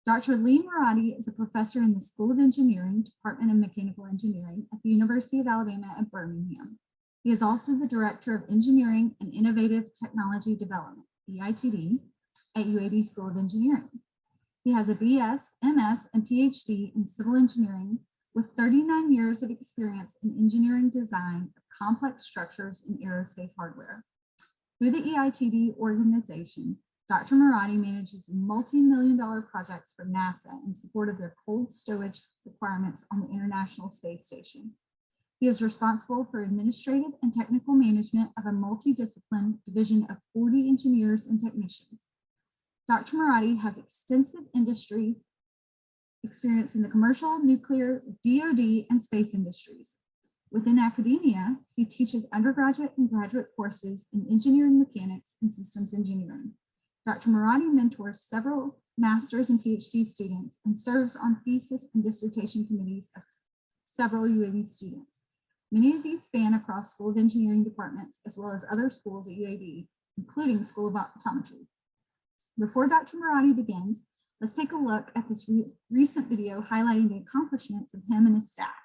Dr. Lee Moradi is a professor in the School of Engineering, Department of Mechanical Engineering at the University of Alabama at Birmingham. He is also the Director of Engineering and Innovative Technology Development, EITD, at UAB School of Engineering. He has a BS, MS, and PhD in civil engineering with 39 years of experience in engineering design of complex structures and aerospace hardware. Through the EITD organization, Dr. Moradi manages multi-million-dollar projects for NASA in support of their cold stowage requirements on the International Space Station. He is responsible for administrative and technical management of a multidisciplinary division of 40 engineers and technicians. Dr. Moradi has extensive industry experience in the commercial, nuclear, DoD, and space industries. Within academia, he teaches undergraduate and graduate courses in engineering mechanics and systems engineering. Dr. Moradi mentors several master's and PhD students and serves on thesis and dissertation committees of several UAB students. Many of these span across School of Engineering departments, as well as other schools at UAB, including the School of Optometry. Before Dr. Moradi begins, let's take a look at this recent video highlighting the accomplishments of him and his staff.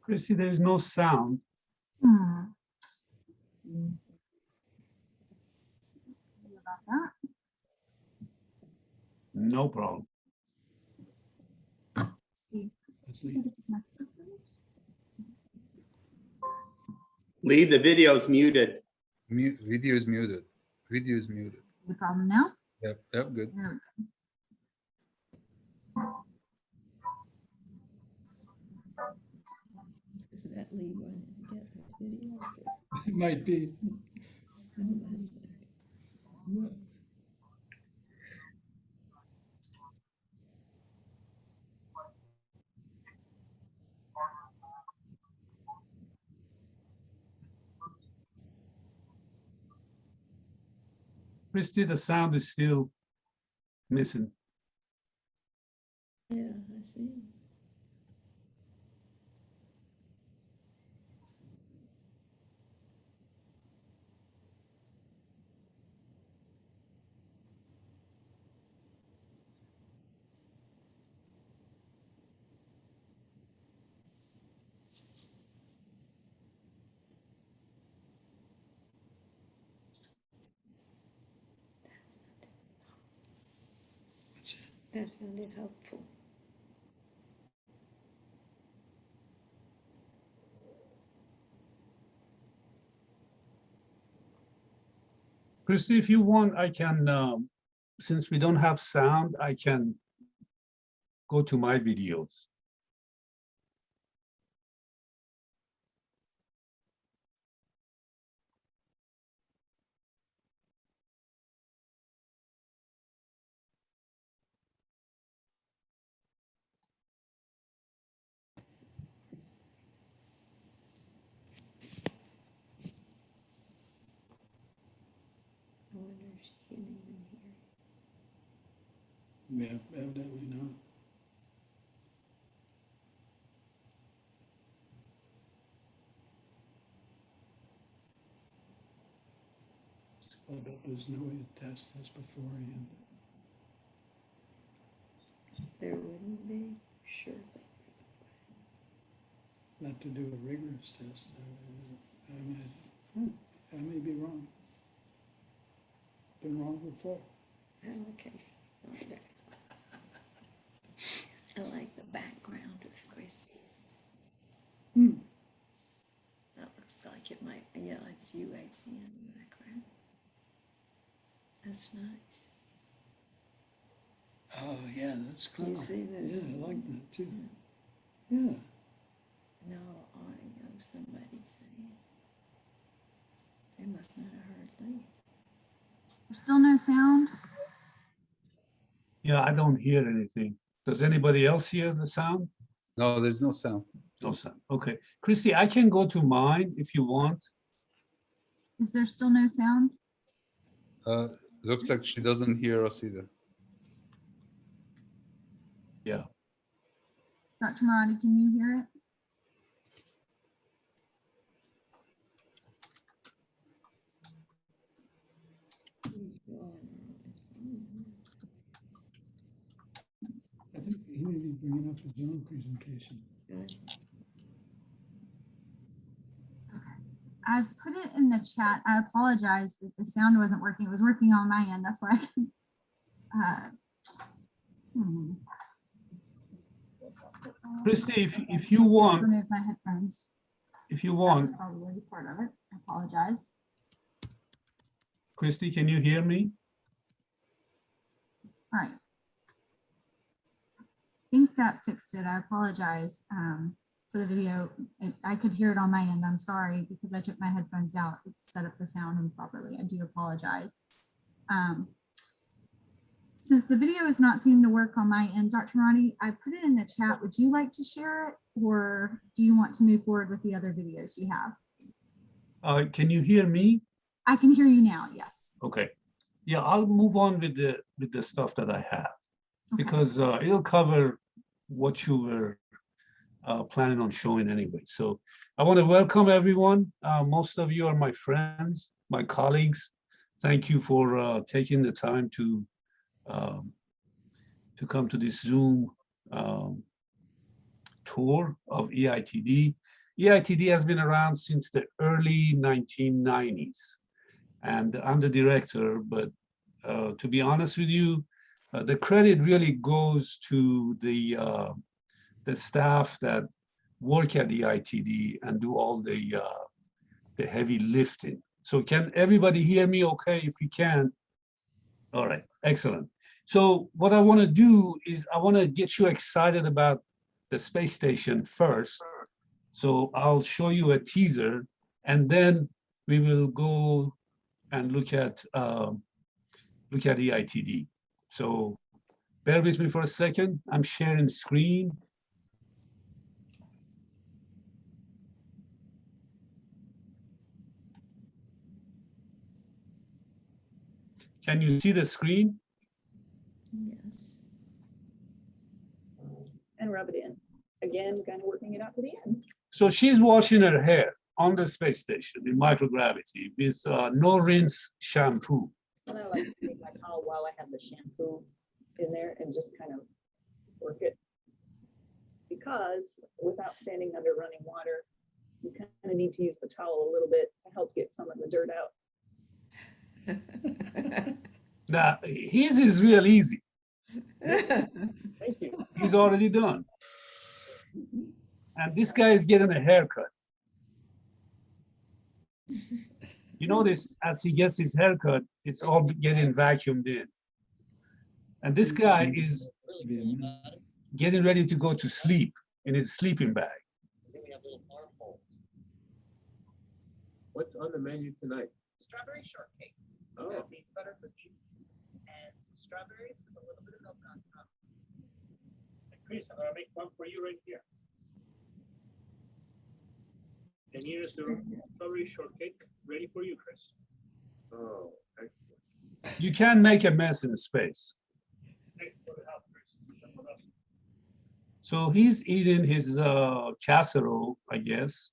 Christy, there is no sound. About that. No problem. Let's see. Let's leave. Lee, the video is muted. Mute. Video is muted. Video is muted. The problem now? Yep, good. There we go. Is that Lee wanting to get the video? It might be. Christy, the sound is still missing. Yeah, I see. That sounded helpful. Christy, if you want, I can, since we don't have sound, I can go to my videos. I wonder if she can even hear. Yeah, evidently not. Oh, but there's no way to test this beforehand. There wouldn't be, surely. Not to do a rigorous test, I imagine. I may be wrong. Been wrong before. Allocation. Okay. I like the background of Christie's. That looks like it might, yeah, it's UAP in the background. That's nice. Oh, yeah, that's clever. You see that? Yeah, I like that too. Yeah. No audio, somebody saying. They must not have heard Lee. There's still no sound? Yeah, I don't hear anything. Does anybody else hear the sound? No, there's no sound. No sound. Okay. Christy, I can go to mine if you want. Is there still no sound? Looks like she doesn't hear us either. Yeah. Dr. Moradi, can you hear it? I think he may be bringing up his own presentation. Good. I've put it in the chat. I apologize that the sound wasn't working. It was working on my end. That's why I can. Christy, if you want, Remove my headphones. if you want, That's probably part of it. I apologize. Christy, can you hear me? All right. I think that fixed it. I apologize for the video. I could hear it on my end. I'm sorry because I took my headphones out. It set up the sound improperly. I do apologize. Since the video is not seeming to work on my end, Dr. Moradi, I put it in the chat. Would you like to share it or do you want to move forward with the other videos you have? Can you hear me? I can hear you now, yes. Okay. Yeah, I'll move on with the stuff that I have Okay. because it'll cover what you were planning on showing anyway. So I want to welcome everyone. Most of you are my friends, my colleagues. Thank you for taking the time to come to this Zoom tour of EITD. EITD has been around since the early 1990s, and I'm the director, but to be honest with you, the credit really goes to the staff that work at EITD and do all the heavy lifting. So can everybody hear me okay? If you can. All right, excellent. So what I want to do is I want to get you excited about the space station first. So I'll show you a teaser and then we will go and look at EITD. So bear with me for a second. I'm sharing screen. Can you see the screen? Yes. And rub it in. Again, kind of working it out to the end. So she's washing her hair on the space station in microgravity with no rinse shampoo. And I like to take my towel while I have the shampoo in there and just kind of work it. Because without standing under running water, you kind of need to use the towel a little bit to help get some of the dirt out. Now, his is real easy. Thank you. He's already done. And this guy is getting a haircut. You notice as he gets his haircut, it's all getting vacuumed in. And this guy is getting ready to go to sleep in his sleeping bag. What's on the menu tonight? Strawberry shortcake. Oh. That means butter cookies and some strawberries with a little bit of milk on top. And Chris, I'm gonna make one for you right here. And here's the strawberry shortcake ready for you, Chris. Oh, excellent. You can make a mess in space. Thanks for the help, Chris. So he's eating his casserole, I guess.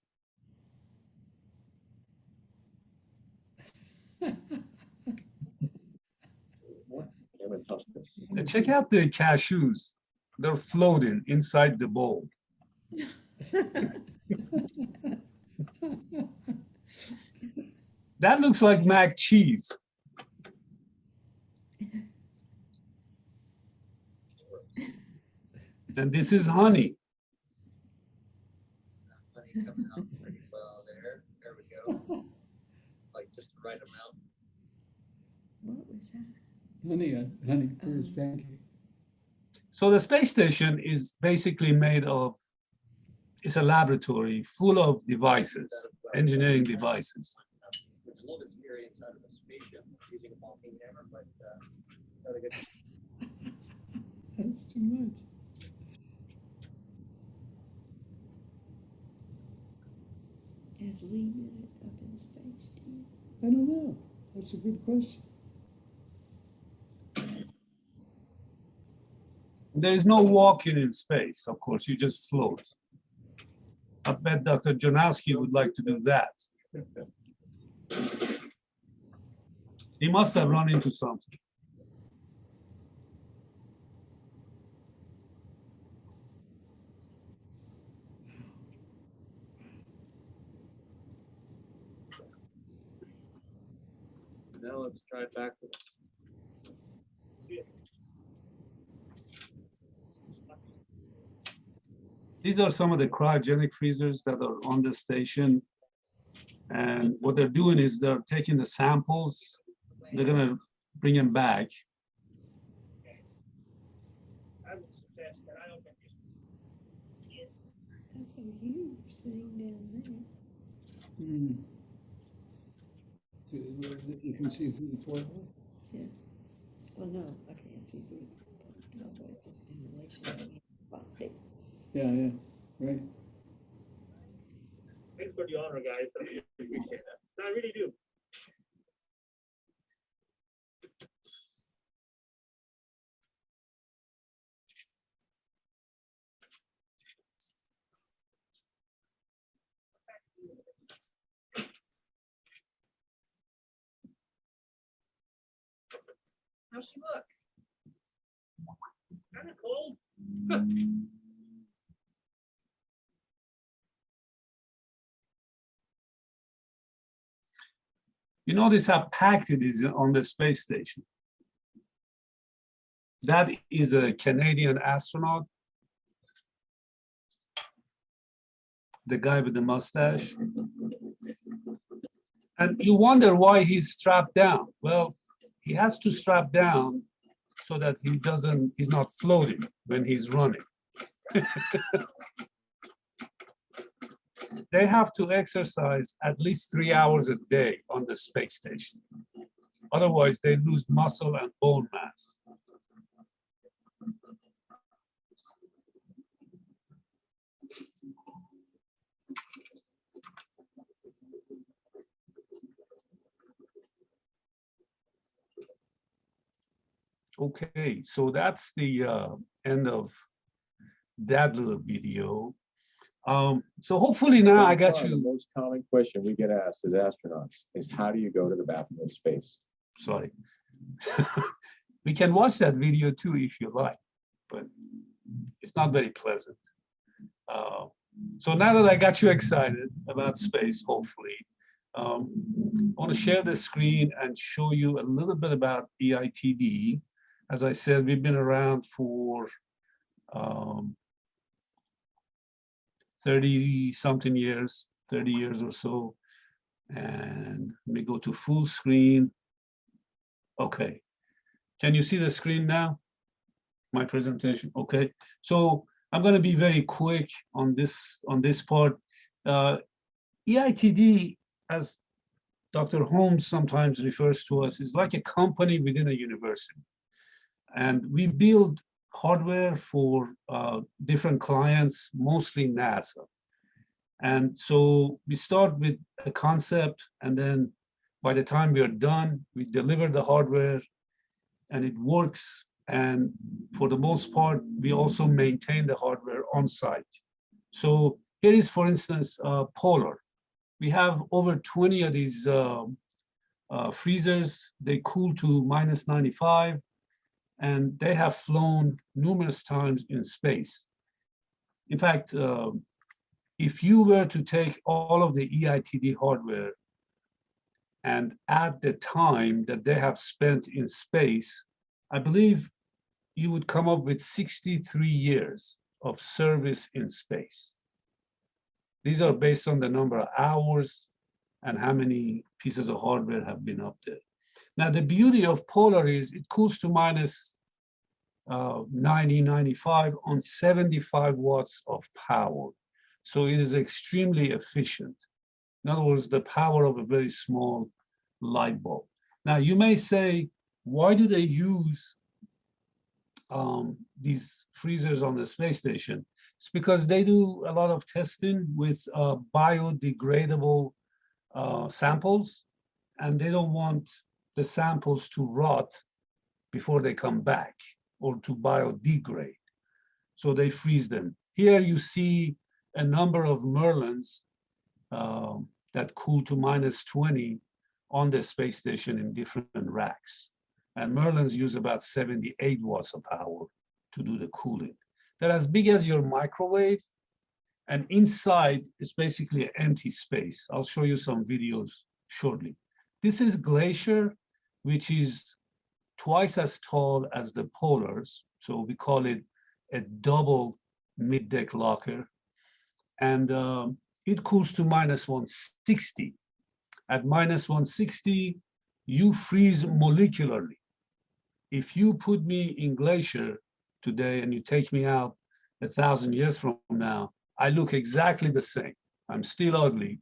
And check out the cashews. They're floating inside the bowl. That looks like mac cheese. And this is honey. Honey coming out pretty well there. There we go. Like just the right amount. What was that? honey, first pancake. So the space station is basically made of, it's a laboratory full of devices, engineering devices. There's a little experience out of a spaceship using a bulking hammer, but not a good. That's too much. Is Lee Minute up in space, do you? I don't know. That's a good question. There is no walking in space, of course, you just float. I bet Dr. Janowski would like to do that. He must have run into something. Now let's try it backwards. These are some of the cryogenic freezers that are on the station. And what they're doing is they're taking the samples, they're gonna bring them back. I would suggest that I open this. That's a huge thing down there. Hmm. So you can see through the porthole? Yeah. Well, no, I can't see through. No, but just stimulation. Yeah, yeah, right. Thanks for the honor, guys. I really appreciate that. I really do. How's she look? Kind of cold. You notice how packed it is on the space station. That is a Canadian astronaut. The guy with the mustache. And you wonder why he's strapped down. Well, he has to strap down so that he's not floating when he's running. They have to exercise at least 3 hours a day on the space station. Otherwise, they lose muscle and bone mass. Okay, so that's the end of that little video. So hopefully now I got The you. most common question we get asked as astronauts is how do you go to the bathroom in space? Sorry. We can watch that video too if you like, but it's not very pleasant. So now that I got you excited about space, hopefully, I want to share the screen and show you a little bit about EITD. As I said, we've been around for 30-something years, 30 years or so. And let me go to full screen. Okay. Can you see the screen now? My presentation, okay. So I'm going to be very quick on this part. EITD, as Dr. Holmes sometimes refers to us, is like a company within a university. And we build hardware for different clients, mostly NASA. And so we start with a concept, and then by the time we are done, we deliver the hardware and it works. And for the most part, we also maintain the hardware on site. So here is, for instance, Polar. We have over 20 of these freezers. They cool to -95, and they have flown numerous times in space. In fact, if you were to take all of the EITD hardware and add the time that they have spent in space, I believe you would come up with 63 years of service in space. These are based on the number of hours and how many pieces of hardware have been up there. Now, the beauty of polar is it cools to minus 90, 95 on 75 watts of power. So it is extremely efficient. In other words, the power of a very small light bulb. Now, you may say, why do they use these freezers on the space station? It's because they do a lot of testing with biodegradable samples, and they don't want the samples to rot before they come back or to biodegrade. So they freeze them. Here you see a number of MERLINs that cool to minus 20 on the space station in different racks. And MERLINs use about 78 watts of power to do the cooling. They're as big as your microwave, and inside is basically an empty space. I'll show you some videos shortly. This is GLACIER, which is twice as tall as the polars. So we call it a double mid-deck locker. And it cools to minus 160. At minus 160, you freeze molecularly. If you put me in GLACIER today and you take me out 1,000 years from now, I look exactly the same. I'm still ugly,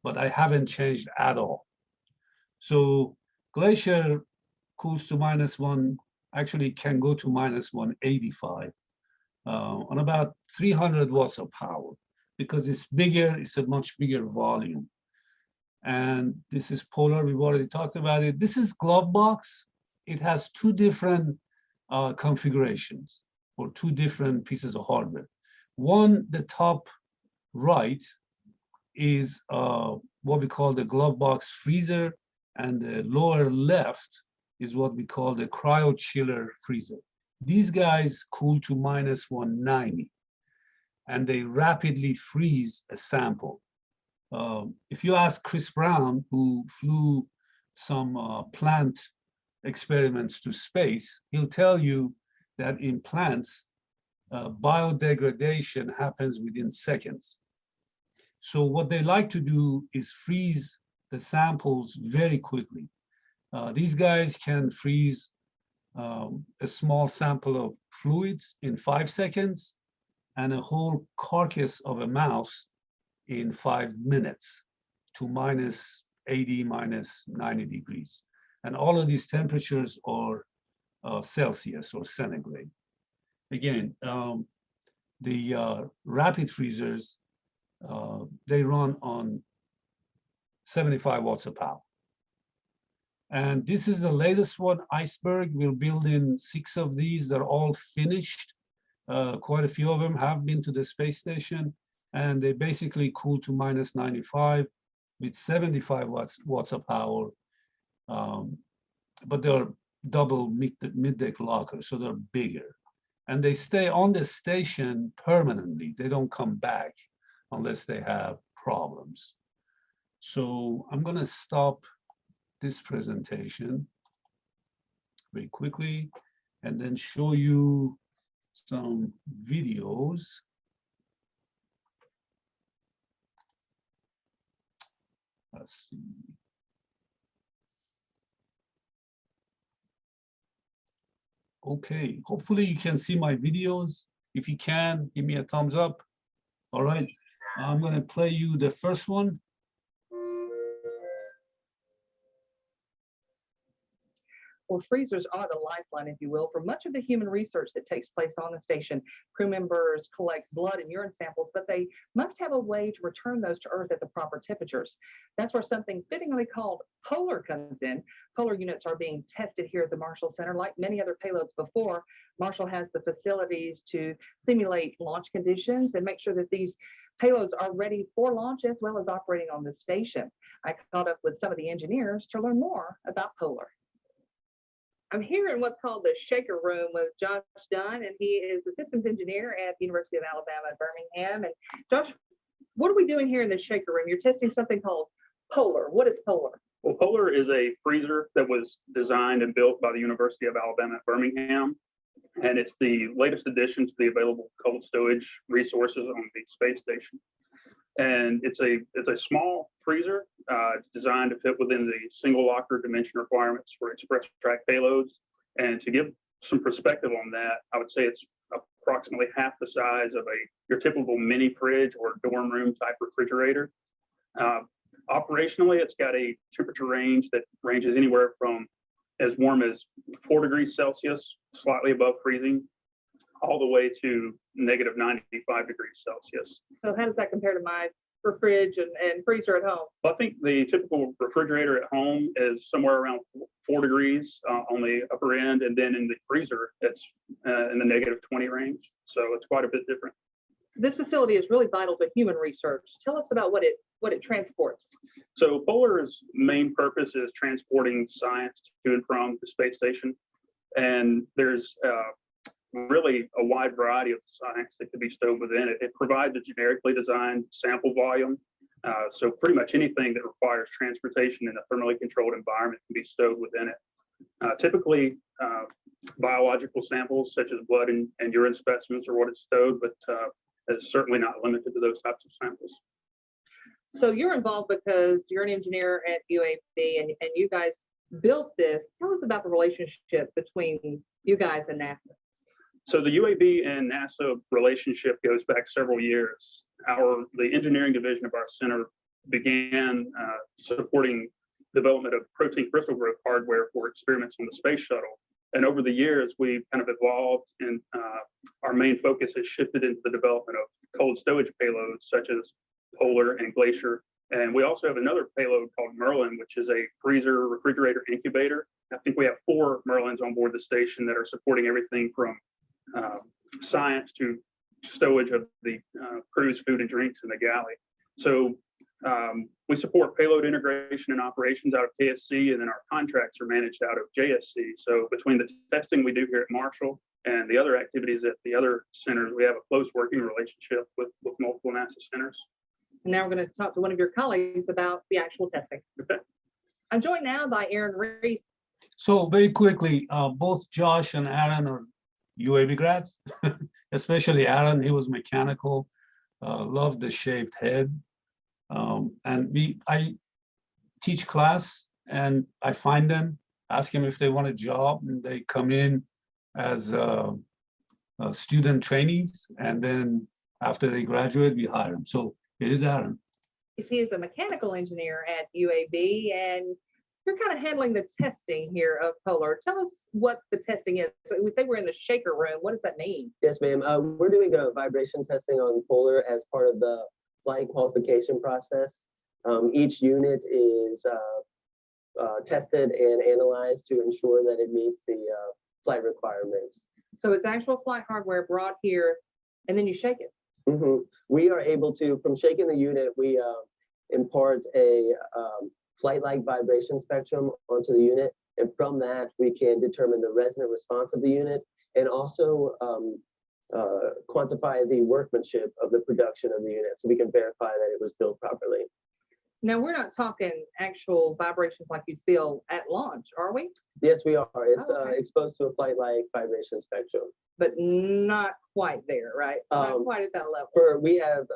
but I haven't changed at all. So GLACIER cools to minus one, actually can go to minus 185 on about 300 watts of power, because it's bigger, it's a much bigger volume. And this is polar, we've already talked about it. This is Glovebox. It has two different configurations or two different pieces of hardware. One, the top right is what we call the Glovebox freezer, and the lower left is what we call the cryo chiller freezer. These guys cool to minus 190, and they rapidly freeze a sample. If you ask Chris Brown, who flew some plant experiments to space, he'll tell you that in plants, biodegradation happens within seconds. So what they like to do is freeze the samples very quickly. These guys can freeze a small sample of fluids in 5 seconds and a whole carcass of a mouse in 5 minutes to minus 80, minus 90 degrees. And all of these temperatures are Celsius or centigrade. Again, the rapid freezers, they run on 75 watts of power. And this is the latest one, Iceberg. We're building 6 of these. They're all finished. Quite a few of them have been to the space station, and they basically cool to minus 95 with 75 watts of power. But they're double mid-deck lockers, so they're bigger. And they stay on the station permanently. They don't come back unless they have problems. So I'm gonna stop this presentation very quickly and then show you some videos. Let's see. Okay, hopefully you can see my videos. If you can, give me a thumbs up. All right, I'm gonna play you the first one. Well, freezers are the lifeline, if you will, for much of the human research that takes place on the station. Crew members collect blood and urine samples, but they must have a way to return those to Earth at the proper temperatures. That's where something fittingly called polar comes in. Polar units are being tested here at the Marshall Center. Like many other payloads before, Marshall has the facilities to simulate launch conditions and make sure that these payloads are ready for launch as well as operating on the station. I caught up with some of the engineers to learn more about Polar. I'm here in what's called the Shaker Room with Josh Dunn, and he is the systems engineer at the University of Alabama at Birmingham. And Josh, what are we doing here in the Shaker Room? You're testing something called Polar. What is Polar? Well, Polar is a freezer that was designed and built by the University of Alabama at Birmingham. And it's the latest addition to the available cold storage resources on the space station. And it's a small freezer. It's designed to fit within the single locker dimension requirements for express track payloads. And to give some perspective on that, I would say it's approximately half the size of your typical mini fridge or dorm room type refrigerator. Operationally, it's got a temperature range that ranges anywhere from as warm as 4 degrees Celsius, slightly above freezing, all the way to negative 95 degrees Celsius. So how does that compare to my fridge and freezer at home? Well, I think the typical refrigerator at home is somewhere around 4 degrees on the upper end, and then in the freezer, it's in the negative 20 range. So it's quite a bit different. This facility is really vital to human research. Tell us about what it transports. So Polar's main purpose is transporting science to and from the space station. And there's really a wide variety of science that could be stowed within it. It provides a generically designed sample volume. So pretty much anything that requires transportation in a thermally controlled environment can be stowed within it. Typically, biological samples such as blood and urine specimens are what is stowed, but it's certainly not limited to those types of samples. So you're involved because you're an engineer at UAB and you guys built this. Tell us about the relationship between you guys and NASA. So the UAB and NASA relationship goes back several years. The engineering division of our center began supporting development of protein crystal growth hardware for experiments on the space shuttle. And over the years, we've kind of evolved, and our main focus has shifted into the development of cold stowage payloads such as Polar and GLACIER. And we also have another payload called MERLIN, which is a freezer refrigerator incubator. I think we have 4 MERLINs on board the station that are supporting everything from science to stowage of the crew's food and drinks in the galley. So we support payload integration and operations out of KSC, and then our contracts are managed out of JSC. So between the testing we do here at Marshall and the other activities at the other centers, we have a close working relationship with multiple NASA centers. And now we're going to talk to one of your colleagues about the actual testing. Okay. I'm joined now by Aaron Reese. So very quickly, both Josh and Aaron are UAB grads, especially Aaron. He was mechanical, loved the shaved head. And I teach class and I find them, ask them if they want a job, and they come in as student trainees. And then after they graduate, we hire them. So it is Aaron. He is a mechanical engineer at UAB, and you're kind of handling the testing here of Polar. Tell us what the testing is. So we say we're in the shaker room. What does that mean? Yes, ma'am. We're doing a vibration testing on Polar as part of the flight qualification process. Each unit is tested and analyzed to ensure that it meets the flight requirements. So it's actual flight hardware brought here, and then you shake it. Mm-hmm. We are able to, from shaking the unit, we impart a flight-like vibration spectrum onto the unit. And from that, we can determine the resonant response of the unit and also quantify the workmanship of the production of the unit so we can verify that it was built properly. Now, we're not talking actual vibrations like you feel at launch, are we? Yes, we are. It's Okay. exposed to a flight-like vibration spectrum. But not quite there, right? Not quite at that level. We have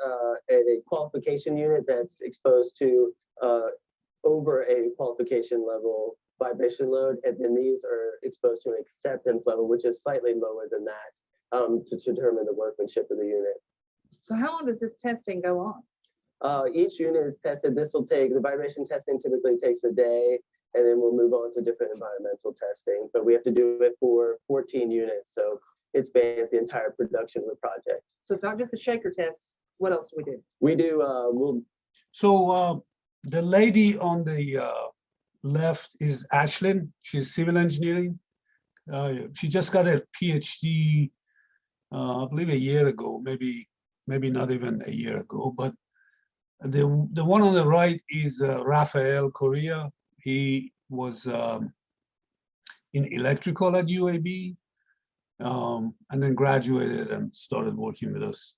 a qualification unit that's exposed to over a qualification level vibration load, and then these are exposed to an acceptance level, which is slightly lower than that, to determine the workmanship of the unit. So how long does this testing go on? Each unit is tested. The vibration testing typically takes a day, and then we'll move on to different environmental testing. But we have to do it for 14 units, so it spans the entire production of the project. So it's not just the shaker test. What else do we do? We do, So the lady on the left is Ashlyn. She's civil engineering. She just got a PhD, I believe a year ago, maybe not even a year ago. But the one on the right is Rafael Correa. He was in electrical at UAB, and then graduated and started working with us.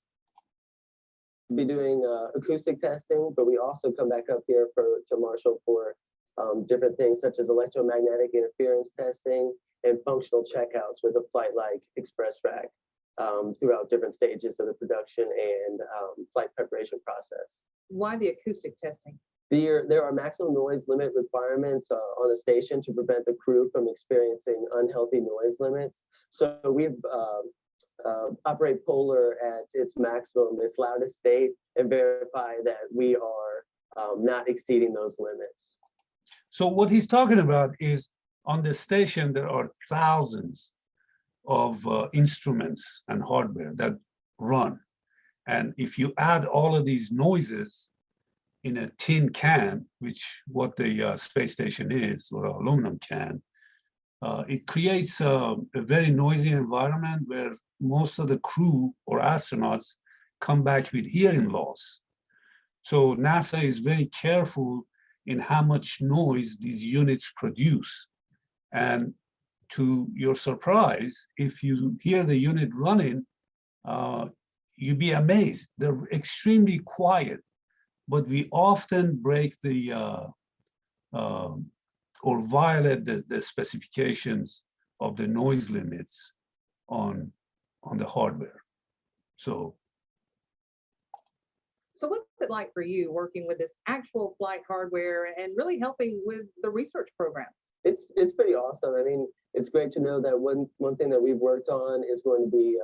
Be doing acoustic testing, but we also come back up here to Marshall for different things such as electromagnetic interference testing and functional checkouts with a flight-like express rack. throughout different stages of the production and flight preparation process. Why the acoustic testing? There are maximum noise limit requirements on the station to prevent the crew from experiencing unhealthy noise limits. So we've operate Polar at its maximum, its loudest state, and verify that we are not exceeding those limits. So what he's talking about is on the station, there are thousands of instruments and hardware that run. And if you add all of these noises in a tin can, which what the space station is, or an aluminum can, it creates a very noisy environment where most of the crew or astronauts come back with hearing loss. So NASA is very careful in how much noise these units produce. And to your surprise, if you hear the unit running, you'd be amazed. They're extremely quiet, but we often break the or violate the specifications of the noise limits on the hardware. So what's it like for you working with this actual flight hardware and really helping with the research program? It's pretty awesome. I mean, it's great to know that one thing that we've worked on is going to be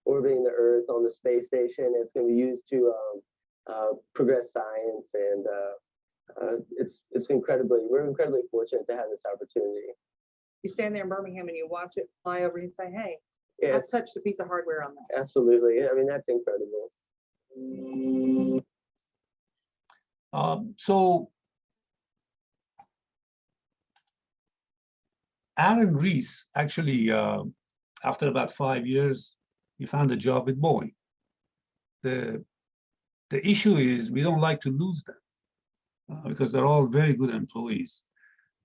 orbiting the Earth on the space station. It's going to be used to progress science, and we're incredibly fortunate to have this opportunity. You stand there in Birmingham and you watch it fly over and you say, hey, Yes, I've touched a piece of hardware on that. absolutely. I mean, that's incredible. So Aaron Rees actually, after about 5 years, he found a job with Boeing. The issue is we don't like to lose them because they're all very good employees.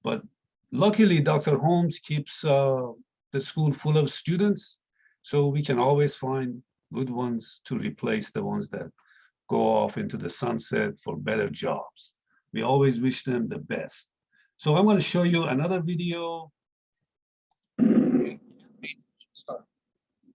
But luckily, Dr. Holmes keeps the school full of students, so we can always find good ones to replace the ones that go off into the sunset for better jobs. We always wish them the best. So I'm going to show you another video.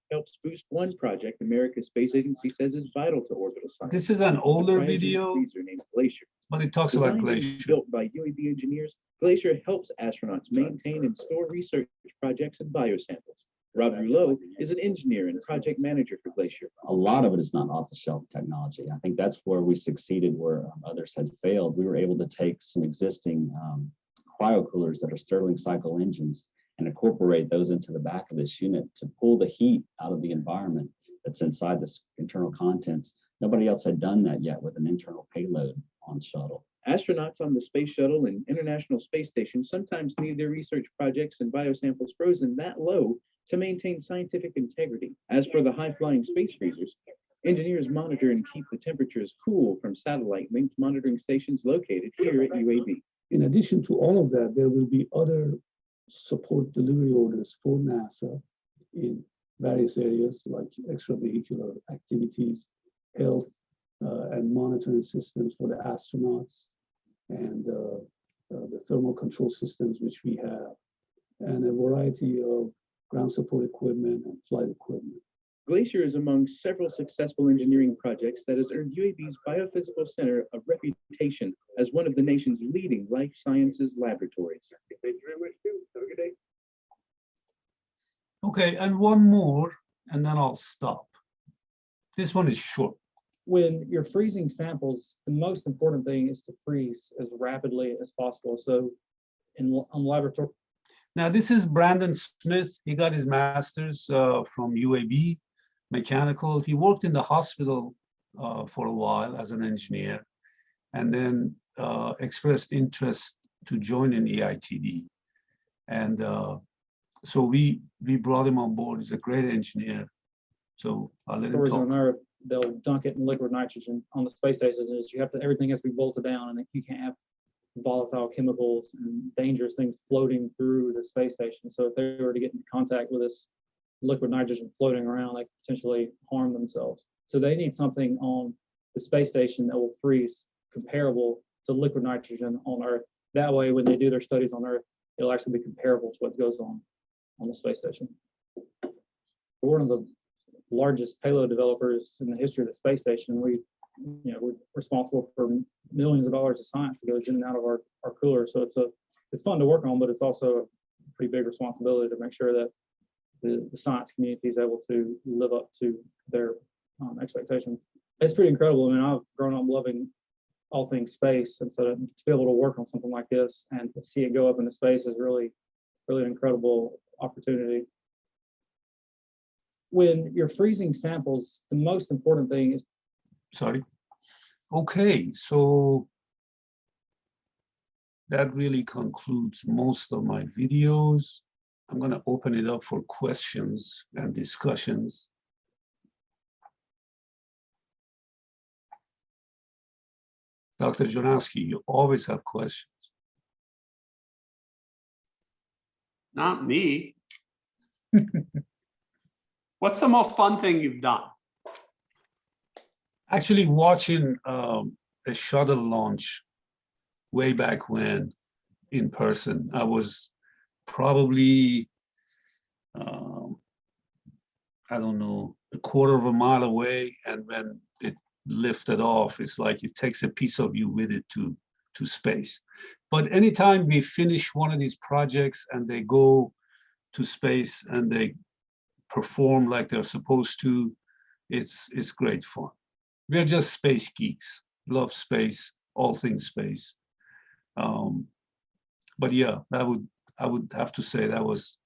Helps boost one project America's space agency says is vital to orbital science. This is an older video, named GLACIER. but it talks about Designed and GLACIER. Built by UAB engineers, GLACIER helps astronauts maintain and store research projects and biosamples. Rob Rouleau is an engineer and project manager for GLACIER. A lot of it is not off-the-shelf technology. I think that's where we succeeded, where others had failed. We were able to take some existing cryocoolers that are Stirling cycle engines and incorporate those into the back of this unit to pull the heat out of the environment that's inside the internal contents. Nobody else had done that yet with an internal payload on shuttle. Astronauts on the Space Shuttle and International Space Station sometimes need their research projects and biosamples frozen that low to maintain scientific integrity. As for the high-flying space freezers, engineers monitor and keep the temperatures cool from satellite-linked monitoring stations located here at UAB. In addition to all of that, there will be other support delivery orders for NASA in various areas like extravehicular activities, health, and monitoring systems for the astronauts, and the thermal control systems which we have, and a variety of ground support equipment and flight equipment. GLACIER is among several successful engineering projects that has earned UAB's Biophysical Center a reputation as one of the nation's leading life sciences laboratories. Thank you very much, too. Have a good day. Okay, and one more, and then I'll stop. This one is short. When you're freezing samples, the most important thing is to freeze as rapidly as possible. So on laboratory. Now, this is Brandon Smith. He got his master's from UAB Mechanical. He worked in the hospital for a while as an engineer, and then expressed interest to join in EITD. And so we brought him on board. He's a great engineer. So I'll let him talk. On Earth, they'll dunk it in liquid nitrogen. On the space station, you have to, everything has to be bolted down, and you can't have volatile chemicals and dangerous things floating through the space station. So if they were to get in contact with this liquid nitrogen floating around, they could potentially harm themselves. So they need something on the space station that will freeze comparable to liquid nitrogen on Earth. That way, when they do their studies on Earth, it'll actually be comparable to what goes on the space station. One of the largest payload developers in the history of the space station. We're responsible for millions of dollars of science that goes in and out of our cooler. So it's fun to work on, but it's also a pretty big responsibility to make sure that the science community is able to live up to their expectations. It's pretty incredible. I mean, I've grown up loving all things space, and so to be able to work on something like this and to see it go up into space is really, really an incredible opportunity. When you're freezing samples, the most important thing is. Sorry. Okay, so that really concludes most of my videos. I'm going to open it up for questions and discussions. Dr. Jonowski, you always have questions. Not me. What's the most fun thing you've done? Actually, watching a shuttle launch way back when in person. I was probably, I don't know, a quarter of a mile away, and when it lifted off, it's like it takes a piece of you with it to space. But anytime we finish one of these projects and they go to space and they perform like they're supposed to, it's great fun. We're just space geeks, love space, all things space. But yeah, I would have to say that was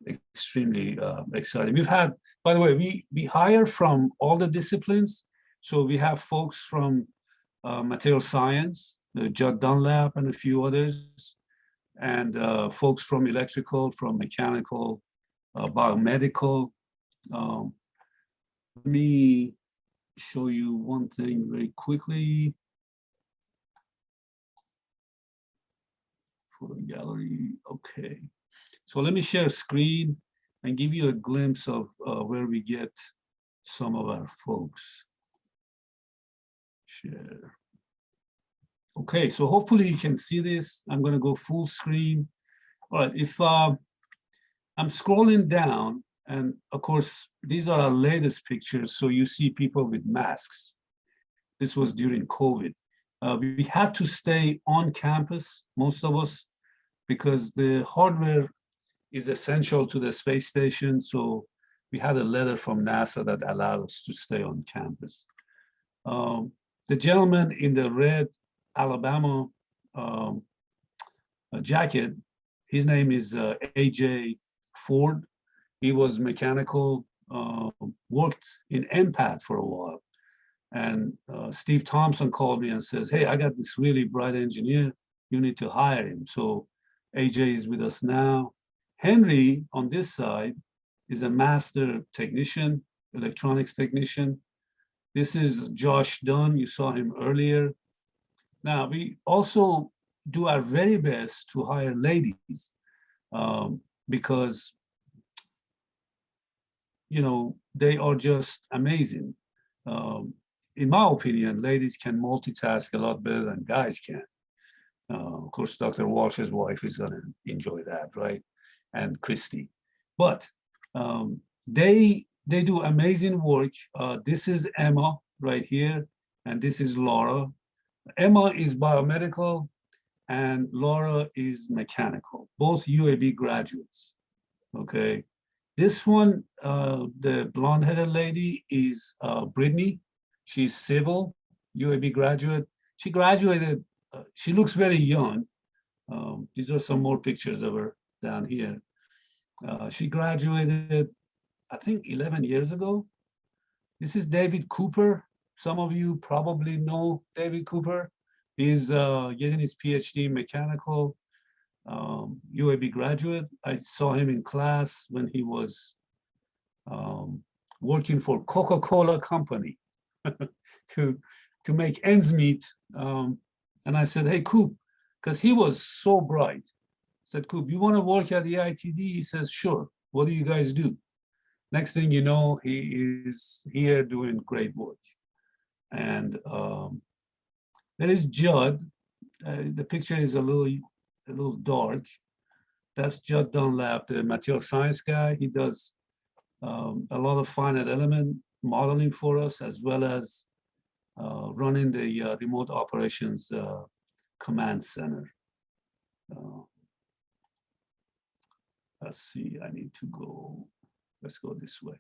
extremely exciting. We've had, by the way, we hire from all the disciplines. So we have folks from material science, Judd Dunlap and a few others, and folks from electrical, from mechanical, biomedical. Let me show you one thing very quickly. For the gallery, okay. So let me share a screen and give you a glimpse of where we get some of our folks. Share. Okay, so hopefully you can see this. I'm going to go full screen. All right, if I'm scrolling down, and of course, these are our latest pictures, so you see people with masks. This was during COVID. We had to stay on campus, most of us, because the hardware is essential to the space station. So we had a letter from NASA that allowed us to stay on campus. The gentleman in the red Alabama jacket, his name is AJ Ford. He was mechanical, worked in MPAD for a while. And Steve Thompson called me and says, hey, I got this really bright engineer. You need to hire him. So AJ is with us now. Henry on this side is a master technician, electronics technician. This is Josh Dunn. You saw him earlier. Now, we also do our very best to hire ladies because, you know, they are just amazing. In my opinion, ladies can multitask a lot better than guys can. Of course, Dr. Walsh's wife is going to enjoy that, right? And Christy. But they do amazing work. This is Emma right here, and this is Laura. Emma is biomedical, and Laura is mechanical, both UAB graduates, okay? This one, the blonde-headed lady is Brittany. She's civil, UAB graduate. She graduated, she looks very young. These are some more pictures of her down here. She graduated, I think 11 years ago. This is David Cooper. Some of you probably know David Cooper. He's getting his PhD in mechanical, UAB graduate. I saw him in class when he was working for Coca-Cola Company to make ends meet. And I said, hey, Coop, because he was so bright. I said, Coop, you want to work at the EITD? He says, sure. What do you guys do? Next thing you know, he is here doing great work. And there is Judd. The picture is a little dark. That's Judd Dunlap, the material science guy. He does a lot of finite element modeling for us, as well as running the remote operations command center. Let's see, I need to go, let's go this way.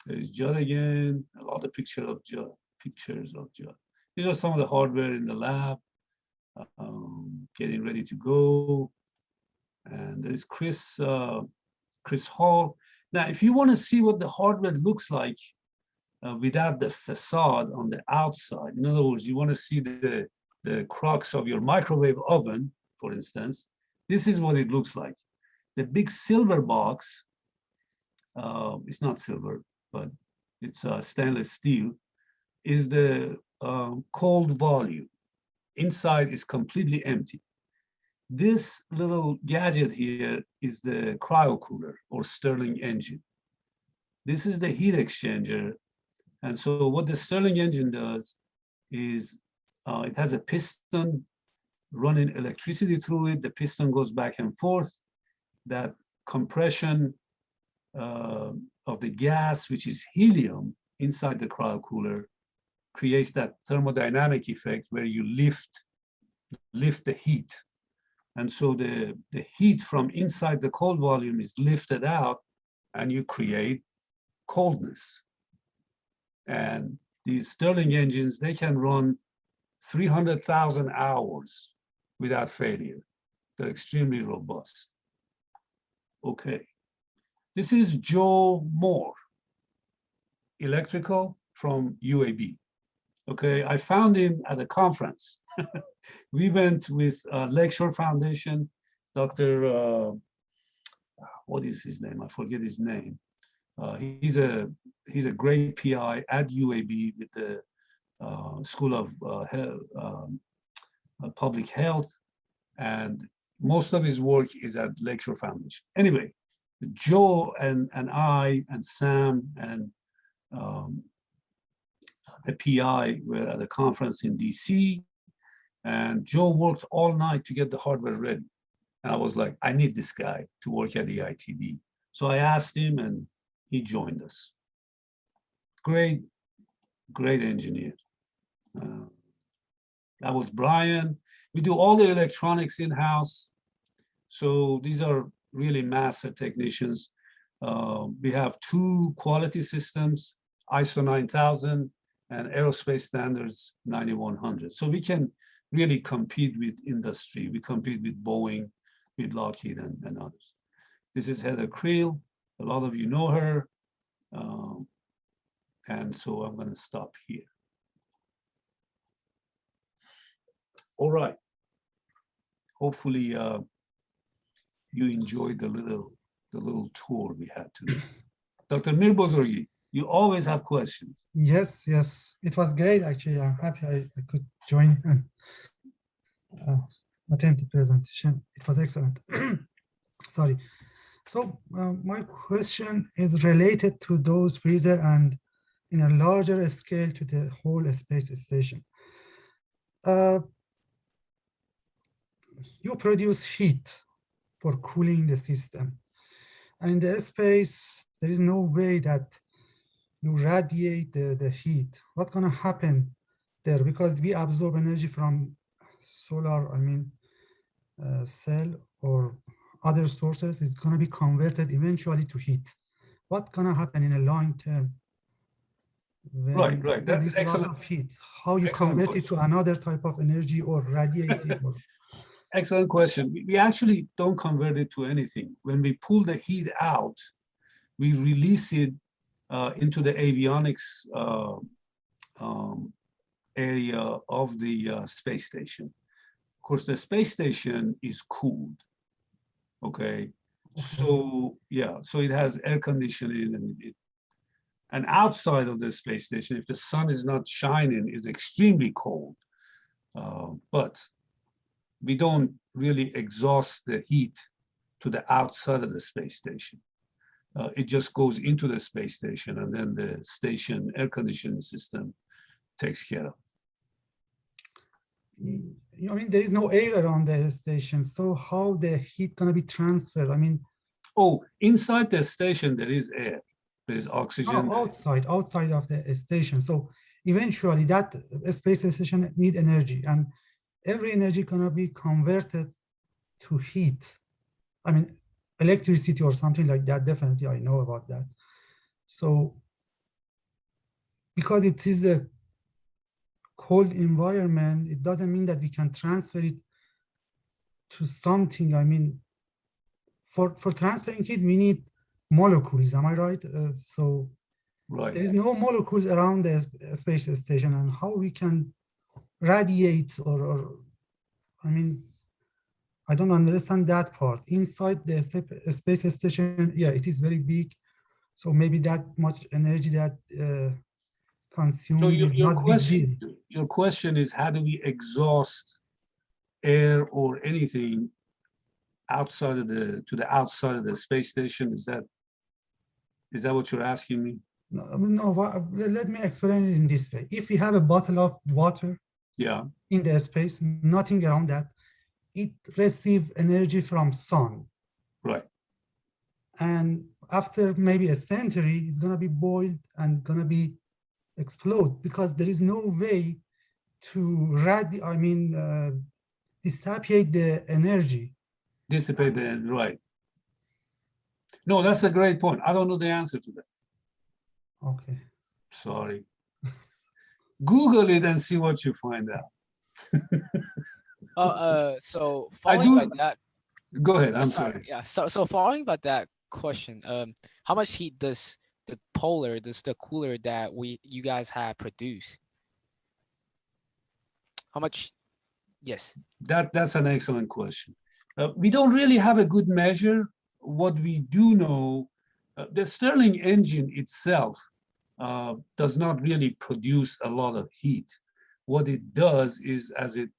There's Judd again, a lot of pictures of Judd. These are some of the hardware in the lab, getting ready to go. And there's Chris Hall. Now, if you want to see what the hardware looks like without the facade on the outside, in other words, you want to see the crux of your microwave oven, for instance, this is what it looks like. The big silver box, it's not silver, but it's stainless steel, is the cold volume. Inside is completely empty. This little gadget here is the cryo cooler or Stirling engine. This is the heat exchanger. And so what the Stirling engine does is it has a piston running electricity through it. The piston goes back and forth. That compression of the gas, which is helium inside the cryo cooler, creates that thermodynamic effect where you lift the heat. And so the heat from inside the cold volume is lifted out and you create coldness. And these Stirling engines, they can run 300,000 hours without failure. They're extremely robust. Okay, this is Joe Moore, electrical from UAB. Okay, I found him at a conference. We went with Lakeshore Foundation, Dr. What is his name? I forget his name. He's a great PI at UAB with the School of Public Health, and most of his work is at Lakeshore Foundation. Anyway, Joe and I and Sam and the PI were at a conference in DC, and Joe worked all night to get the hardware ready. And I was like, I need this guy to work at EITD. So I asked him and he joined us. Great engineer. That was Brian. We do all the electronics in-house. So these are really master technicians. We have 2 quality systems, ISO 9000 and Aerospace Standards 9100. So we can really compete with industry. We compete with Boeing, with Lockheed and others. This is Heather Creel. A lot of you know her. And so I'm going to stop here. All right. Hopefully you enjoyed the little tour we had today. Dr. Mirbozorgi, you always have questions. Yes, it was great actually. I'm happy I could join and attend the presentation. It was excellent. Sorry. So my question is related to those freezer and in a larger scale to the whole space station. You produce heat for cooling the system. And in the space, there is no way that you radiate the heat. What's going to happen there? Because we absorb energy from solar, cell or other sources. It's going to be converted eventually to heat. What's going to happen in a long term? Right. There is a lot of heat. How you convert it to another type of energy or radiate it? Or... Excellent question. We actually don't convert it to anything. When we pull the heat out, we release it into the avionics area of the space station. Of course, the space station is cooled. Okay. So yeah, so it has air conditioning and outside of the space station, if the sun is not shining, is extremely cold. But we don't really exhaust the heat to the outside of the space station. It just goes into the space station, and then the station air conditioning system takes care of. There is no air around the station, so how the heat gonna be transferred? Oh, inside the station, there is air. There is oxygen. No, outside of the station. So eventually that space station need energy, and every energy gonna be converted to heat. I mean, electricity or something like that. Definitely, I know about that. So because it is a cold environment, it doesn't mean that we can transfer it to something. I mean, for transferring it, we need molecules. Am I right? So Right. there is no molecules around the space station, and how we can radiate or I mean, I don't understand that part. Inside the space station, yeah, it is very big. So maybe that much energy that So consumed is not big deal. your question is, how do we exhaust air or anything outside of the outside of the space station? Is that what you're asking me? No, let me explain it in this way. If we have a bottle of water Yeah. in the space, nothing around that, it receives energy from sun. Right. And after maybe a century, it's gonna be boiled and gonna be explode, because there is no way to dissipate the energy. Dissipate the right. No, that's a great point. I don't know the answer to that. Okay. Sorry. Google it and see what you find out. So I following by do. that. Go ahead. I'm sorry. Yeah. So following by that question, how much heat does the cooler that you guys have produce? How much? Yes. That's an excellent question. We don't really have a good measure. What we do know, the Stirling engine itself does not really produce a lot of heat. What it does is, as it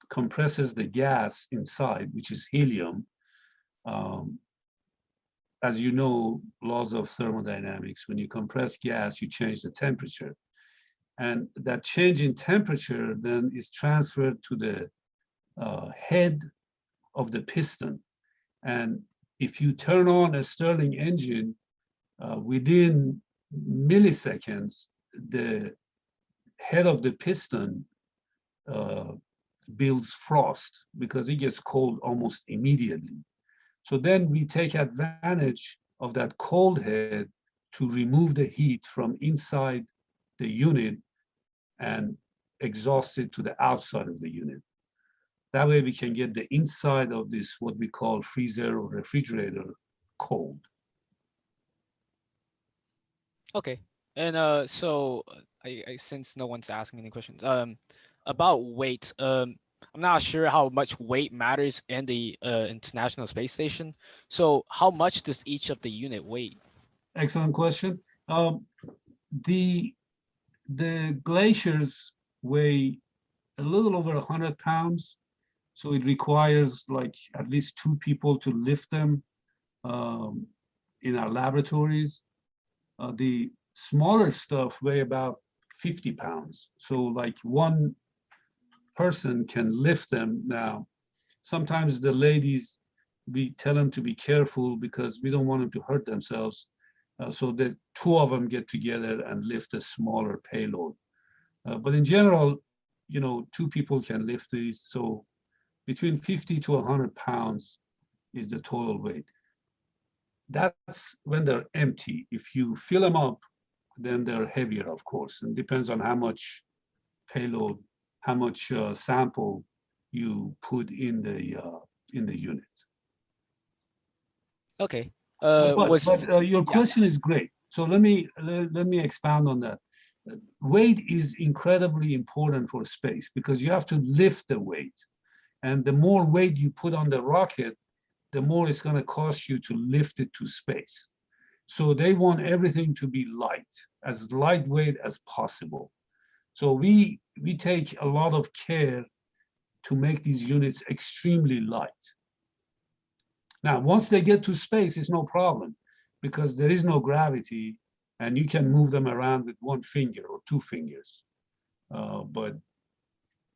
compresses the gas inside, which is helium, as you know, laws of thermodynamics, when you compress gas, you change the temperature. And that change in temperature then is transferred to the head of the piston. And if you turn on a Stirling engine, within milliseconds, the head of the piston builds frost because it gets cold almost immediately. So then we take advantage of that cold head to remove the heat from inside the unit and exhaust it to the outside of the unit. That way we can get the inside of this, what we call freezer or refrigerator, cold. Okay. And so I since no one's asking any questions, about weight, I'm not sure how much weight matters in the International Space Station. So how much does each of the unit weigh? Excellent question. The glaciers weigh a little over 100 pounds. So it requires like at least 2 people to lift them in our laboratories. The smaller stuff weigh about 50 pounds. So like one person can lift them. Now, sometimes the ladies, we tell them to be careful because we don't want them to hurt themselves. So the 2 of them get together and lift a smaller payload. But in general, 2 people can lift these. So between 50 to 100 pounds is the total weight. That's when they're empty. If you fill them up, then they're heavier, of course, and depends on how much payload, how much sample you put in the unit. Okay. Your question is great. So let me expound on that. Weight is incredibly important for space because you have to lift the weight, and the more weight you put on the rocket, the more it's going to cost you to lift it to space. So they want everything to be light, as lightweight as possible. So we take a lot of care to make these units extremely light. Now, once they get to space, it's no problem because there is no gravity and you can move them around with 1 finger or 2 fingers. But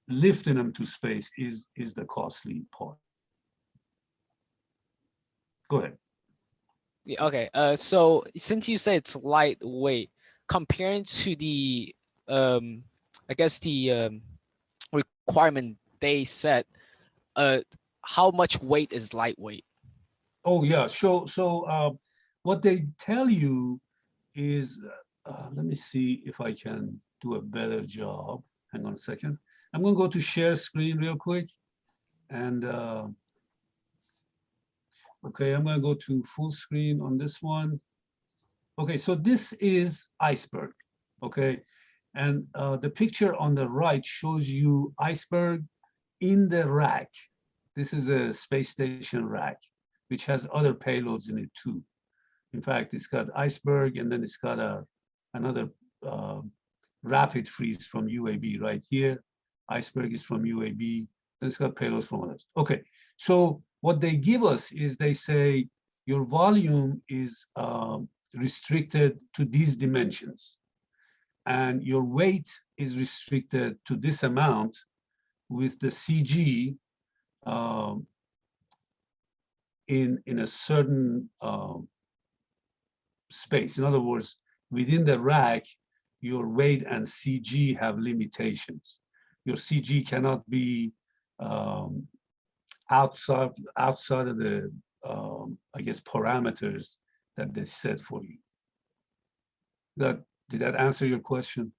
lifting them to space is the costly part. Go ahead. Yeah, okay. So since you say it's lightweight, comparing to the I guess the requirement they set, how much weight is lightweight? Oh yeah. So what they tell you is, let me see if I can do a better job. Hang on a second. I'm going to go to share screen real quick, and okay, I'm going to go to full screen on this one. Okay, so this is Iceberg. Okay, and the picture on the right shows you Iceberg in the rack. This is a space station rack, which has other payloads in it too. In fact, it's got Iceberg, and then it's got another rapid freeze from UAB right here. Iceberg is from UAB, then it's got payloads from others. Okay, so what they give us is they say your volume is restricted to these dimensions, and your weight is restricted to this amount with the CG in a certain space. In other words, within the rack, your weight and CG have limitations. Your CG cannot be outside of the I guess parameters that they set for you. Did that answer your question?